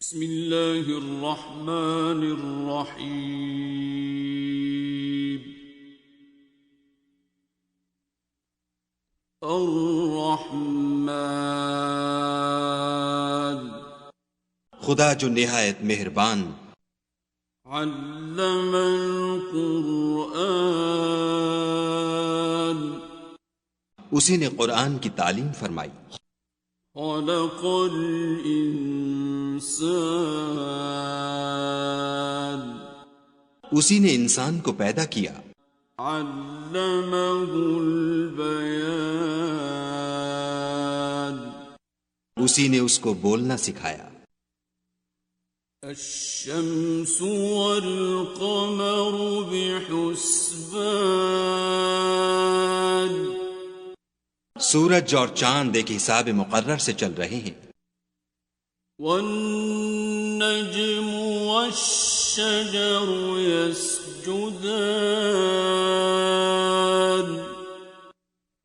بسم اللہ الرحمن الرحیم الرحمن خدا جو نہایت مہربان، علم القرآن اسی نے قرآن کی تعلیم فرمائی، خلق الانسان اسی نے انسان کو پیدا کیا، علمہ البیان اسی نے اس کو بولنا سکھایا، الشمس والقمر بحسبان سورج اور چاند ایک حساب مقرر سے چل رہے ہیں، والنجم والشجر يسجدان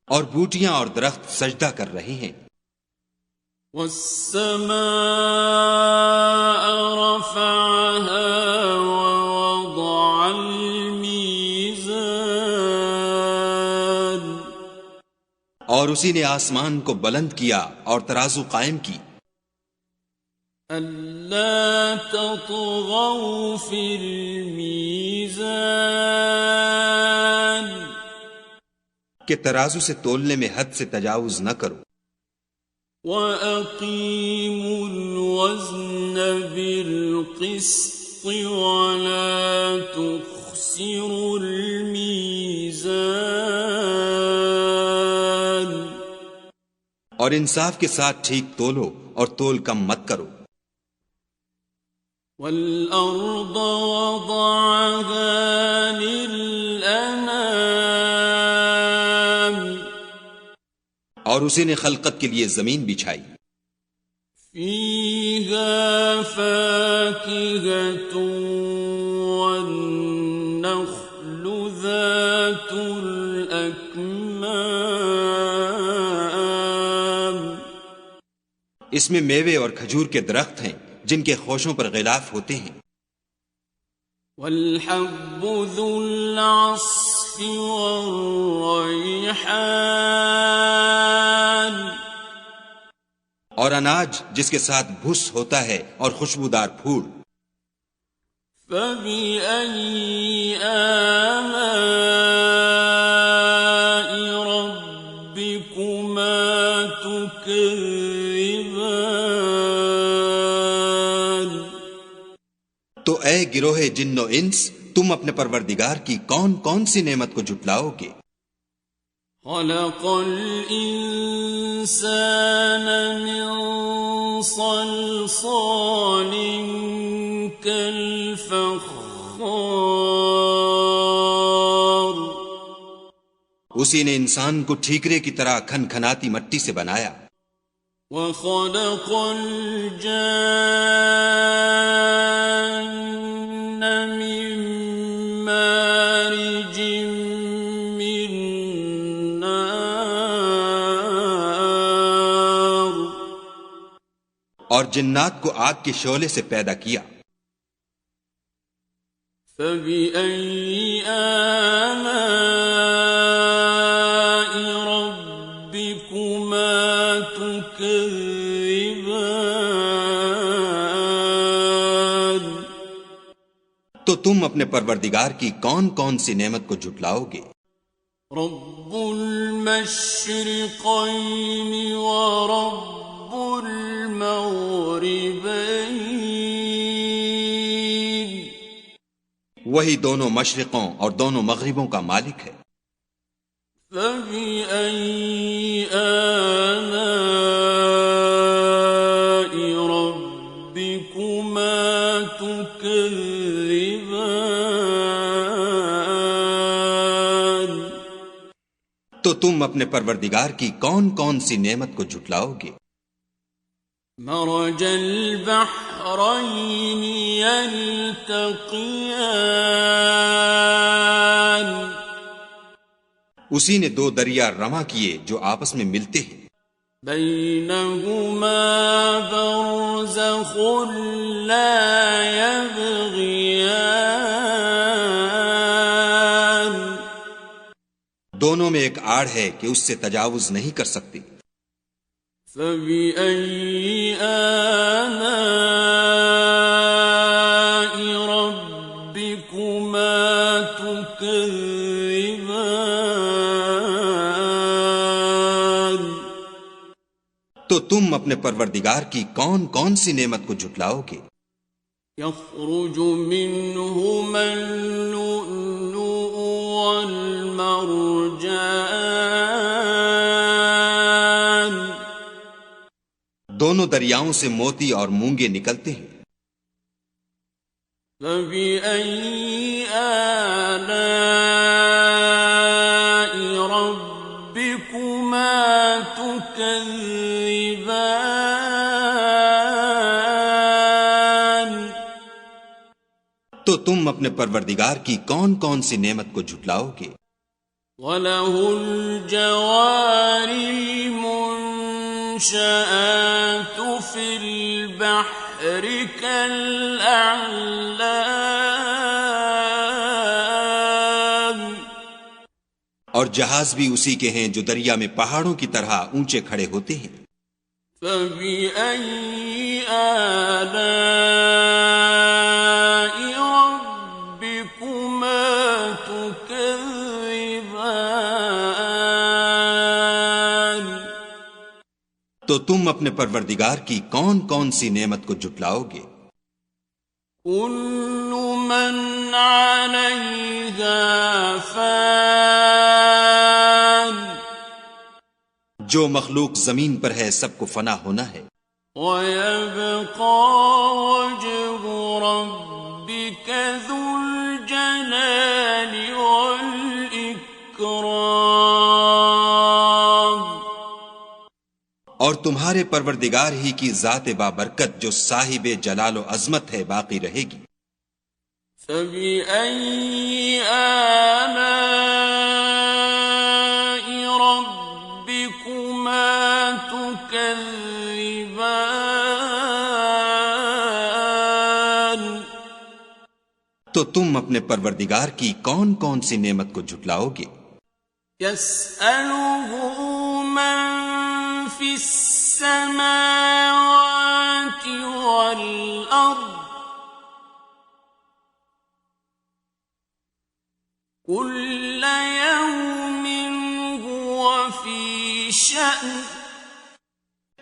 اور بوٹیاں اور درخت سجدہ کر رہے ہیں، والسماء رفعها ووضع الميزان اور اسی نے آسمان کو بلند کیا اور ترازو قائم کی، أَلَّا تَطْغَوْا فِي الْمِيزَانِ کہ ترازو سے تولنے میں حد سے تجاوز نہ کرو، وَأَقِيمُوا الْوَزْنَ بِالْقِسْطِ وَلَا تُخْسِرُوا الْمِيزَانَ اور انصاف کے ساتھ ٹھیک تولو اور تول کم مت کرو، وَالْأَرْضَ وَضَعَهَا لِلْأَنَامِ اور اسی نے خلقت کے لیے زمین بچھائی، فِيهَا فَاكِهَةٌ وَالنَّخْلُ ذَاتُ الْأَكْمَامِ اس میں میوے اور کھجور کے درخت ہیں جن کے خوشوں پر غلاف ہوتے ہیں، وَالْحَبُّ ذُو الْعَصْفِ وَالرَّيْحَانِ اور اناج جس کے ساتھ بھس ہوتا ہے اور خوشبودار پھول، فَبِأَيِّ آلَاءِ رَبِّكُمَا تُكَذِّبَانِ تو اے گروہ جن و انس، تم اپنے پروردگار کی کون کون سی نعمت کو جھٹلاؤ گے؟ خَلَقَ الْإِنسَانَ مِنْ صَلْصَالٍ كَالْفَخَّارِ اسی نے انسان کو ٹھیکرے کی طرح کھن کھناتی مٹی سے بنایا، وَخَلَقَ الْجَانَّ مِن مَّارِجٍ مِّن نَّارٍ اور جنات کو آگ کے شعلے سے پیدا کیا، فَبِأَيِّ آلَاءِ رَبِّكُمَا تُكَذِّبَانِ تو تم اپنے پروردگار کی کون کون سی نعمت کو جھٹلاؤ گے؟ رَبُّ الْمَشْرِقَيْنِ وَرَبُّ الْمَغْرِبَيْنِ وہی دونوں مشرقوں اور دونوں مغربوں کا مالک ہے، فَبِأَيِّ آلَاءِ رَبِّكُمَا تُكَذِّبَانِ تو تم اپنے پروردگار کی کون کون سی نعمت کو جھٹلاؤ گے؟ مرج البحرين يلتقيان اسی نے دو دریا رواں کیے جو آپس میں ملتے ہیں، بينهما برزخ لا يبغيان دونوں میں ایک آڑ ہے کہ اس سے تجاوز نہیں کر سکتی. فبأي آلاء ربكما تكذبان تو تم اپنے پروردگار کی کون کون سی نعمت کو جھٹلاؤ گے؟ يخرج منهما اللؤلؤ والمرجان دونوں دریاؤں سے موتی اور مونگے نکلتے ہیں. فبأي آلاء ربكما تكذبان تو تم اپنے پروردگار کی کون کون سی نعمت کو جھٹلاؤ گے؟ وَلَهُ الْجَوَارِ الْمُنشَآتُ فِي الْبَحْرِ كَالْأَعْلَامِ اور جہاز بھی اسی کے ہیں جو دریا میں پہاڑوں کی طرح اونچے کھڑے ہوتے ہیں. فَبِأَيِّ آلَاءِ رَبِّكُمَا تُكَذِّبَانِ تو تم اپنے پروردگار کی کون کون سی نعمت کو جھٹلاؤ گے؟ كُلُّ مَنْ عَلَيْهَا فَانٍ جو مخلوق زمین پر ہے سب کو فنا ہونا ہے. وَيَبْقَى وَجْهُ رَبِّكَ ذُو الْجَلَالِ وَالْإِكْرَامِ اور تمہارے پروردگار ہی کی ذات بابرکت جو صاحب جلال و عظمت ہے باقی رہے گی. فَبِأَيِّ آلَاءِ رَبِّكُمَا تُكَذِّبَانِ تو تم اپنے پروردگار کی کون کون سی نعمت کو جھٹلاؤ گے؟ يَسْأَلُهُ مَن فِي السَّمَاوَاتِ وَالْأَرْضِ كُلَّ يَوْمٍ هُوَ فِي شَأْنٍ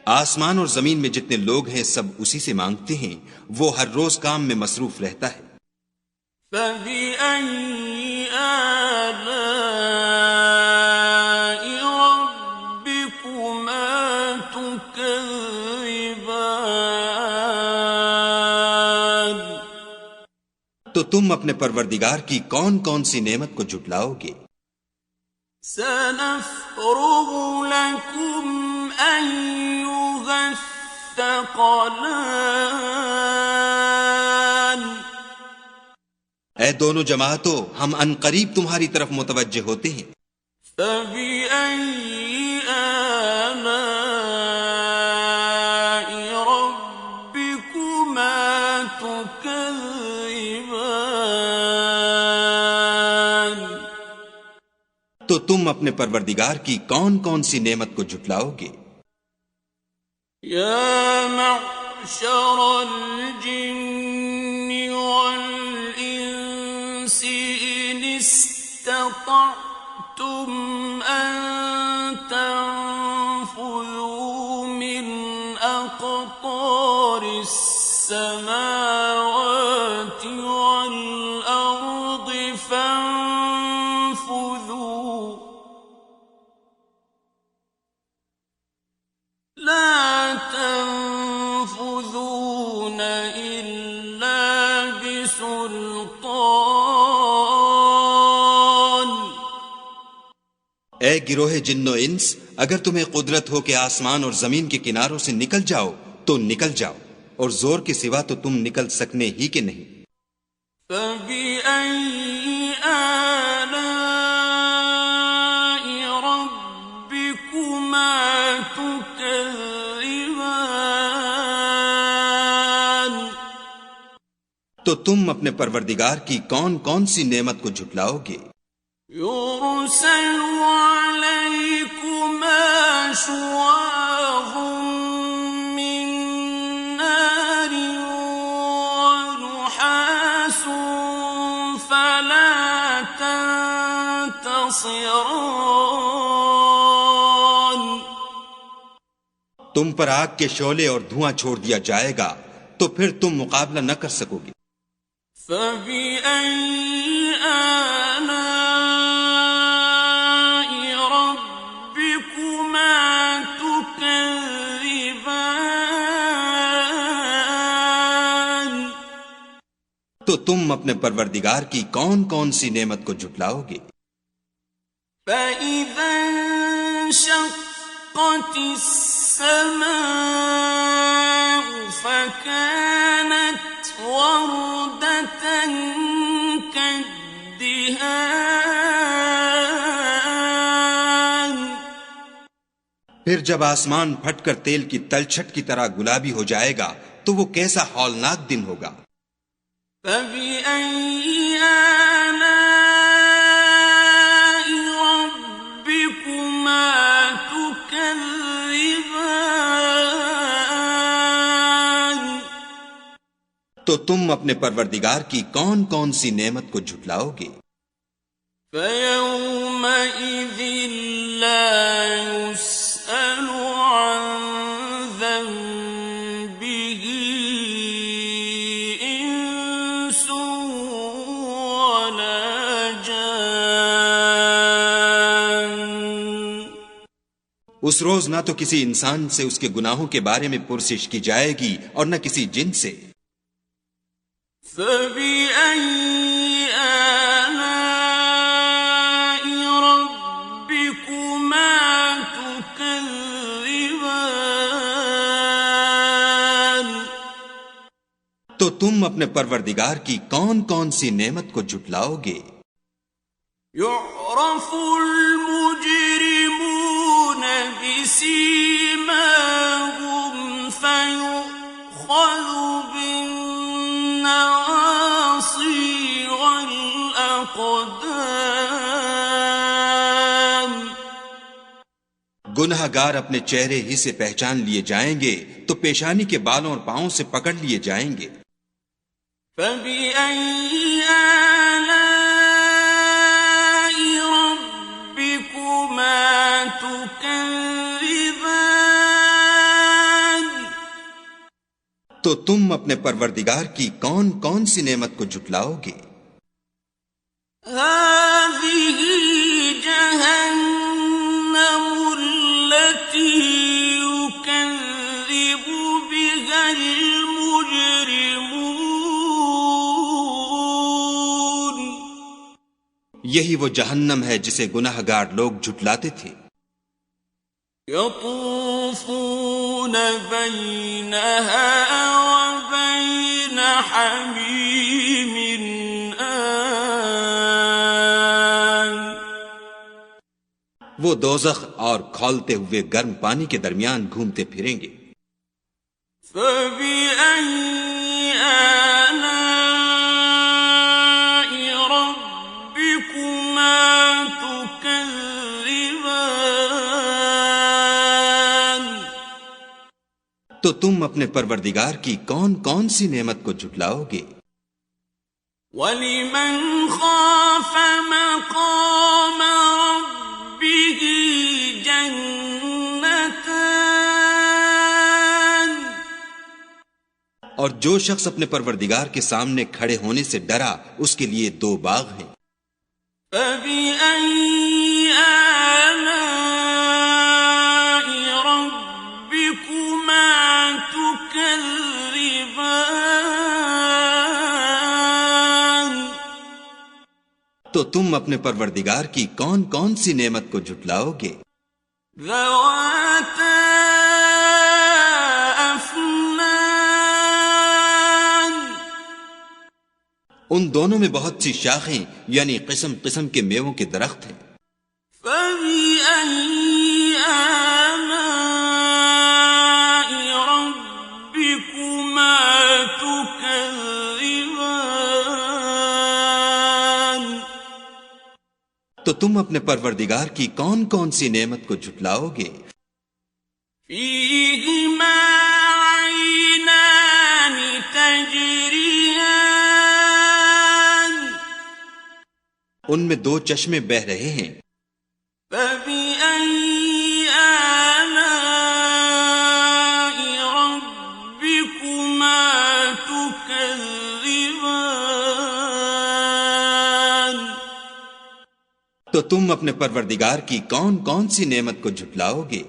آسمان اور زمین میں جتنے لوگ ہیں سب اسی سے مانگتے ہیں، وہ ہر روز کام میں مصروف رہتا ہے. فَبِأَيِّ آلَاءِ رَبِّكُمَا تُكَذِّبَانِ تو تم اپنے پروردگار کی کون کون سی نعمت کو جھٹلاؤ گے؟ سَنَفْرُغُ لَكُمْ أَيُّهَ الثَّقَلَانِ اے دونوں جماعتوں، ہم عنقریب تمہاری طرف متوجہ ہوتے ہیں. فَبِأَيِّ آلَاءِ رَبِّكُمَا تُكَذِّبَانِ تو تم اپنے پروردگار کی کون کون سی نعمت کو جھٹلاؤ گے؟ يَا مَعْشَرَ الْجِنِّ وَالْإِنسِ إِنِ اسْتَطَعْتُمْ أَن تَنفُذُوا مِنْ أَقْطَارِ السَّمَاوَاتِ وَالْأَرْضِ فَانفُذُوا لَا تَنفُذُونَ إِلَّا بِسُلْطَانٍ اے گروہ جن و انس، اگر تمہیں قدرت ہو کہ آسمان اور زمین کے کناروں سے نکل جاؤ تو نکل جاؤ، اور زور کے سوا تو تم نکل سکنے ہی کے نہیں. فَبِأَيِّ آلَاءِ رَبِّكُمَا تُكَذِّبَانِ تو تم اپنے پروردگار کی کون کون سی نعمت کو جھٹلاؤ گے؟ يرسل عليكما شواظ من نار ونحاس فلا تنتصران. تم پر آگ کے شعلے اور دھواں چھوڑ دیا جائے گا تو پھر تم مقابلہ نہ کر سکو گے. فَبِأَيِّ آلَاءِ رَبِّكُمَا تُكَذِّبَانِ. تو تم اپنے پروردگار کی کون کون سی نعمت کو جھٹلاؤ گے؟ فَإِذَا انشَقَّتِ السَّمَاءُ فَكَانَتْ وَرْدَةً كَالدِّهَانِ. پھر جب آسمان پھٹ کر تیل کی تلچھٹ کی طرح گلابی ہو جائے گا تو وہ کیسا ہولناک دن ہوگا. فَبِأَيِّ آلَاءِ رَبِّكُمَا تُكَذِّبَانِ. تو تم اپنے پروردگار کی کون کون سی نعمت کو جھٹلاؤ گے؟ فَيَوْمَئِذٍ لَا يُسْأَلُ عَنْ ذَنبِهِ إِنسٌ وَلَا جَانٌ. اس روز نہ تو کسی انسان سے اس کے گناہوں کے بارے میں پرسش کی جائے گی اور نہ کسی جن سے. فَبِأَيِّ آلَاءِ رَبِّكُمَا تُكَذِّبَانِ. تو تم اپنے پروردگار کی کون کون سی نعمت کو جھٹلاؤ گے؟ يُعْرَفُ الْمُجْرِمُونَ بِسِيمَاهُمْ فَيُؤْخَذُ بِالنَّوَاصِي وَالْأَقْدَامِ. گناہ گار اپنے چہرے ہی سے پہچان لیے جائیں گے تو پیشانی کے بالوں اور پاؤں سے پکڑ لیے جائیں گے. فَبِأَيِّ آلَاءِ رَبِّكُمَا تُكَذِّبَانِ. تو تم اپنے پروردگار کی کون کون سی نعمت کو جھٹلاؤ گے؟ هَٰذِهِ جَهَنَّمُ الَّتِي يُكَذِّبُ بِهَا الْمُجْرِمُونَ. یہی وہ جہنم ہے جسے گناہ گار لوگ جھٹلاتے تھے. يَطُوفُونَ بَيْنَهَا وَبَيْنَ حَمِيمٍ آنٍ. وہ دوزخ اور کھولتے ہوئے گرم پانی کے درمیان گھومتے پھریں گے. فَبِأَيِّ آلَاءِ رَبِّكُمَا تُكَذِّبَانِ. تو تم اپنے پروردگار کی کون کون سی نعمت کو جھٹلاؤ گے؟ وَلِمَنْ خَافَ مَقَامَ رَبِّهِ جَنَّتَانِ. اور جو شخص اپنے پروردگار کے سامنے کھڑے ہونے سے ڈرا اس کے لیے 2 باغ ہیں. فَبِأَيِّ آلَاءِ رَبِّكُمَا تُكَذِّبَانِ. تو تم اپنے پروردگار کی کون کون سی نعمت کو جھٹلاؤ گے؟ ذَوَاتَا أَفْنَانٍ. ان دونوں میں بہت سی شاخیں یعنی قسم قسم کے میووں کے درخت ہیں. فَبِأَيِّ آلَاءِ رَبِّكُمَا تُكَذِّبَانِ. تو تم اپنے پروردگار کی کون کون سی نعمت کو جھٹلاؤ گے؟ فیہما عینان تجریان ان میں دو چشمے بہ رہے ہیں، فبأي آلاء ربكما تكذبان تو تم اپنے پروردگار کی کون کون سی نعمت کو جھٹلاؤ گے؟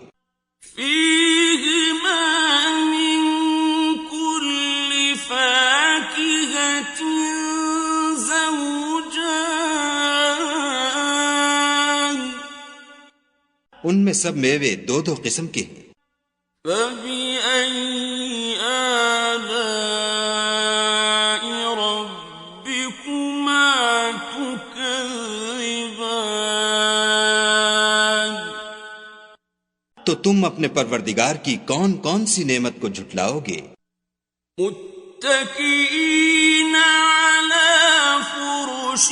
فيهما من كل فاكهة زوجان ان میں سب میوے دو دو قسم کے ہیں، فبأي آلاء ربكما تكذبان تو تم اپنے پروردگار کی کون کون سی نعمت کو جھٹلاؤ گے؟ متكئين على فرش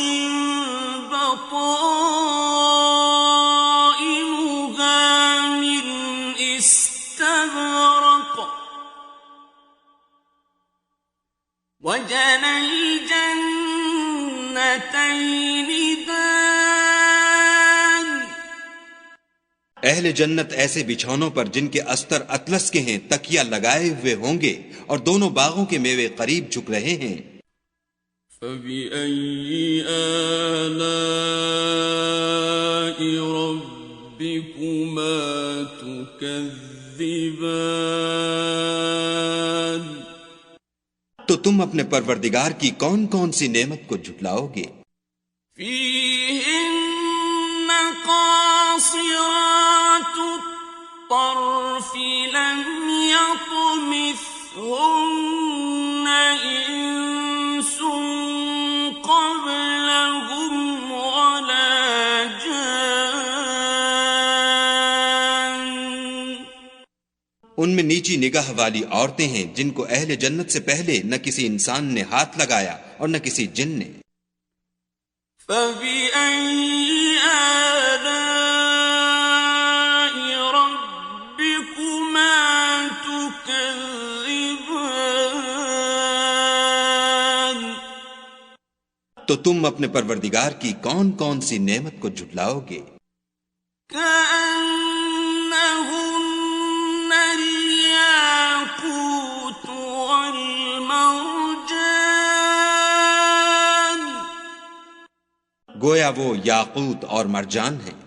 بطائنها من استبرق وجنى الجنتين دان اہل جنت ایسے بچھونوں پر جن کے استر اطلس کے ہیں تکیہ لگائے ہوئے ہوں گے، اور دونوں باغوں کے میوے قریب جھک رہے ہیں۔ فبأي آلاء ربكما تكذبان تو تم اپنے پروردگار کی کون کون سی نعمت کو جھٹلاؤ گے؟ فيهن قاصرات الطرف لم يطمثهن إنس قبلهم ولا جان ان میں نیچی نگاہ والی عورتیں ہیں جن کو اہل جنت سے پہلے نہ کسی انسان نے ہاتھ لگایا اور نہ کسی جن نے۔ فبأي آلاء ربكما تكذبان تو تم اپنے پروردگار کی کون کون سی نعمت کو جھٹلاؤ گے؟ كأنهن الياقوت والمرجان گویا وہ یاقوت اور مرجان ہیں۔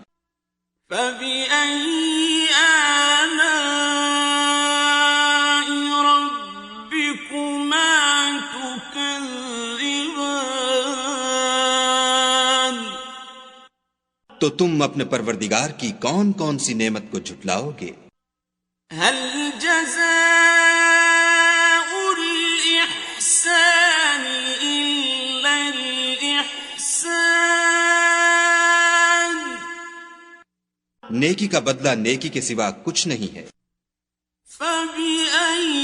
فبأي آلاء ربكما تكذبان تو تم اپنے پروردگار کی کون کون سی نعمت کو جھٹلاؤ گے؟ هل جزاء الإحسان إلا الإحسان نیکی کا بدلہ نیکی کے سوا کچھ نہیں ہے۔ فبأي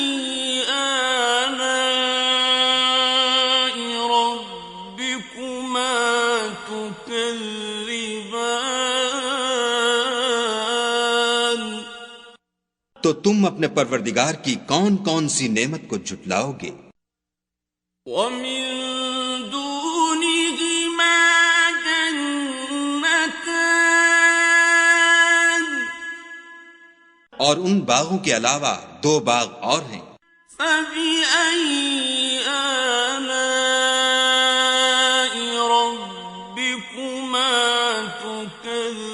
آلاء ربكما تكذبان تو تم اپنے پروردگار کی کون کون سی نعمت کو جھٹلاؤ گے؟ ومن دونهما جنتان اور ان باغوں کے علاوہ دو باغ اور ہیں۔ فبأي آلاء ربكما تكذبان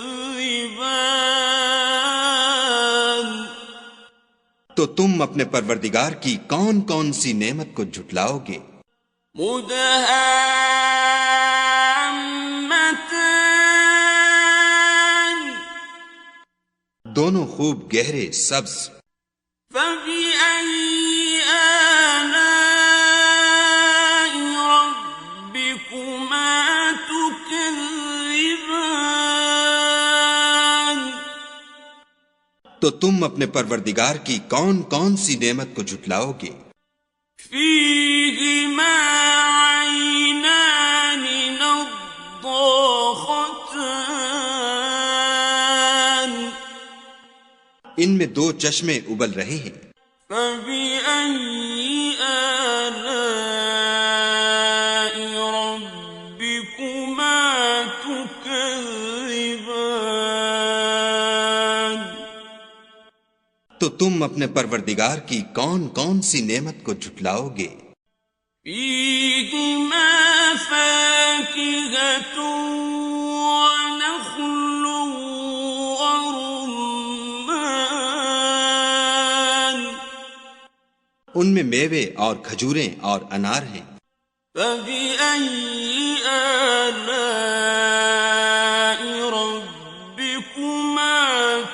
تو تم اپنے پروردگار کی کون کون سی نعمت کو جھٹلاؤ گے؟ مدهامتان دونوں خوب گہرے سبز۔ فبأي آلاء ربكما تكذبان تو تم اپنے پروردگار کی کون کون سی نعمت کو جھٹلاؤ گے؟ فيهما عينان نضاختان دو چشمے ابل رہے ہیں۔ فبأي آلاء ربكما تكذبان؟ تو تم اپنے پروردگار کی کون کون سی نعمت کو جھٹلاؤ گے؟ فيهما فاكهة ونخل ورمان، ان میں میوے اور کھجوریں اور انار ہیں۔ فبأي آلاء ربكما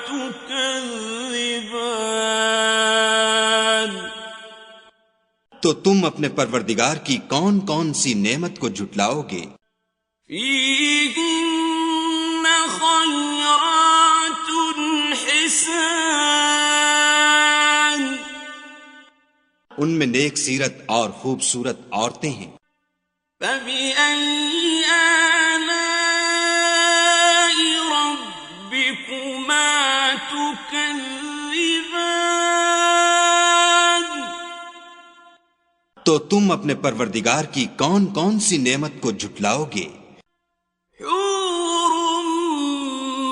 تكذبان؟ تو تم اپنے پروردگار کی کون کون سی نعمت کو جھٹلاؤ گے؟ فيهن خيرات حسان، ان میں نیک سیرت اور خوبصورت عورتیں ہیں۔ فبأي آلاء ربكما تكذبان؟ تو تم اپنے پروردگار کی کون کون سی نعمت کو جھٹلاؤ گے؟ حور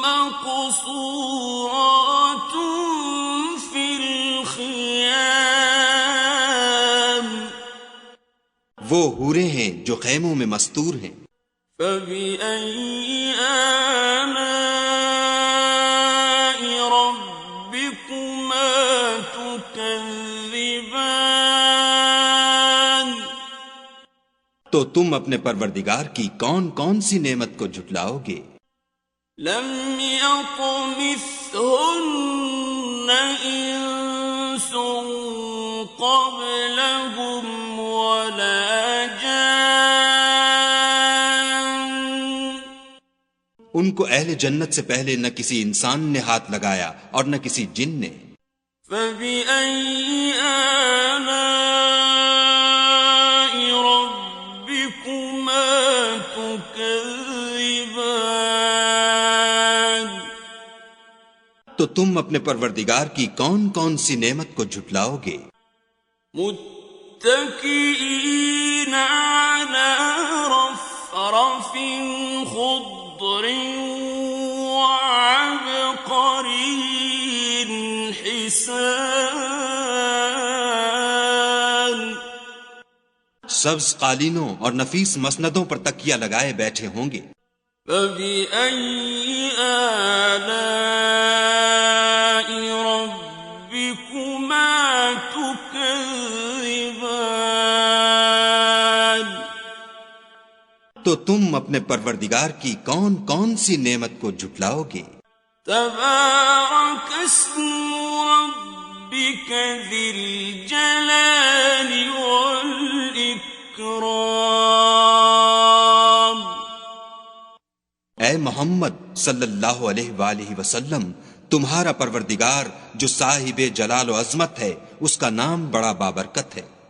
مقصورات في الخيام، وہ حوریں ہیں جو خیموں میں مستور ہیں۔ فبأي آلاء ربكما تكذبان؟ تو تم اپنے پروردگار کی کون کون سی نعمت کو جھٹلاؤ گے؟ لم يطمثهن إنس قبلهم ولا جان، ان کو اہل جنت سے پہلے نہ کسی انسان نے ہاتھ لگایا اور نہ کسی جن نے۔ فبأي آلاء ربكما تكذبان؟ تو تم اپنے پروردگار کی کون کون سی نعمت کو جھٹلاؤ گے؟ متكئين على رفرف خضر وعبقري حسان، سبز قالینوں اور نفیس مسندوں پر تکیہ لگائے بیٹھے ہوں گے۔ فبأي آلاء ربكما تكذبان؟ تو تم اپنے پروردگار کی کون کون سی نعمت کو جھٹلاؤ گے؟ تبارك اسم ربك ذي الجلال والإكرام۔ اے محمد صلی اللہ علیہ وآلہ وسلم، تمہارا پروردگار جو صاحب جلال و عظمت ہے، اس کا نام بڑا بابرکت ہے۔